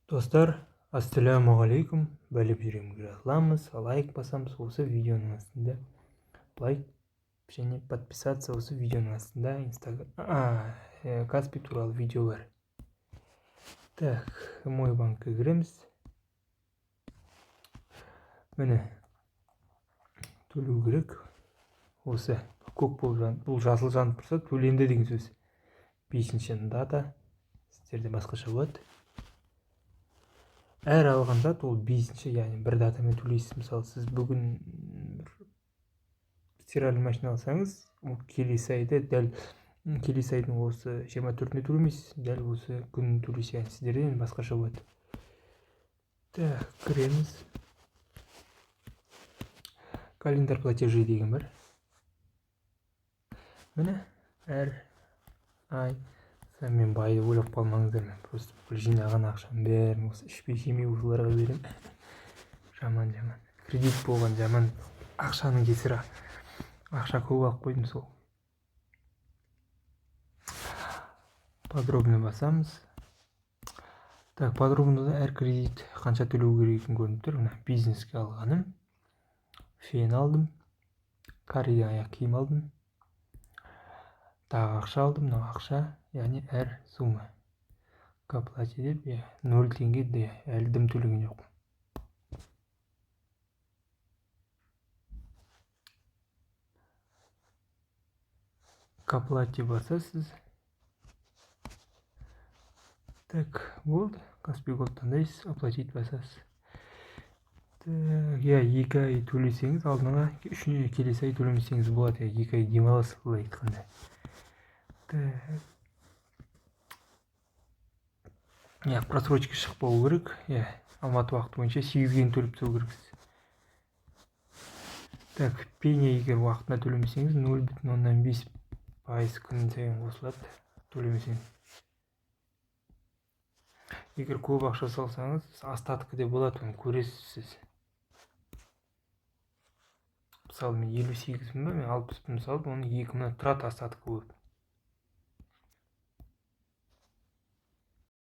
Достар, ассалаумағалейкум. Бәліп жүремге жазыламыз. Лайк басамыз осы видеоның астында. Лайк және подписаться осы видеоның астында. Каспи туралы видео бар. Так, мой банкқа кіреміз. Міне, төлеу керек. Осы көк бұл жасыл жанып тұрса, төленді деген сөз. 5-ші дата. Сіздерде басқаша болады. Әр алған зат ол 5-ші, яғни бір датамен төлейсіз. Мысалы, сіз бүгін стиральный машина алсаңыз, келесі айда дәл келесі айдың осы 24-інде төлемейсіз, дәл осы күнін төлейсіз, яғни сіздерде басқаша болады. Так, кіреміз. Календар платежи деген бар. Міне, әр ай мен байды ойлап қалмаңыздар, мен просто бұл жинаған ақшам бәрін осы ішпей жемей осыларға берем. Жаман. Кредит болған жаман, ақшаның кесірі. Ақша көп алып қойдым сол. Подробно басамыз. Так, подробнода әр кредит қанша төлеу керектігін көрініп тұр. Мына бизнеске алғаным. Фен алдым. Кариға аяқ киім алдым. Тағы ақша алдым. Мына ақша, яғни әр сумма. К оплате деп, 0 теңге де әлі дым төлеген жоқ. К оплате басасыз. Так, болды. Каспи Голд таңдайсыз, оплатить басасыз. Так, 2 ай төлесеңіз, алдыңа келесі ай төлемесеңіз болады. 2 ай демаласыз, былай айтқанда. Так. Просрочка шықпау керек. Алматы уақыты бойынша 8-ге төлеп тастау керексіз. Так, пеня егер уақытында төлемесеңіз, 0,5% күн сайын қосылады. Төлемесеңіз. Егер көп ақша салсаңыз, остатқы деп болады, оны көресіз сіз. Мысалы, мен 58 мың, мен 60 мың салып, оны 2 мыңнан тұрады остатқы болып.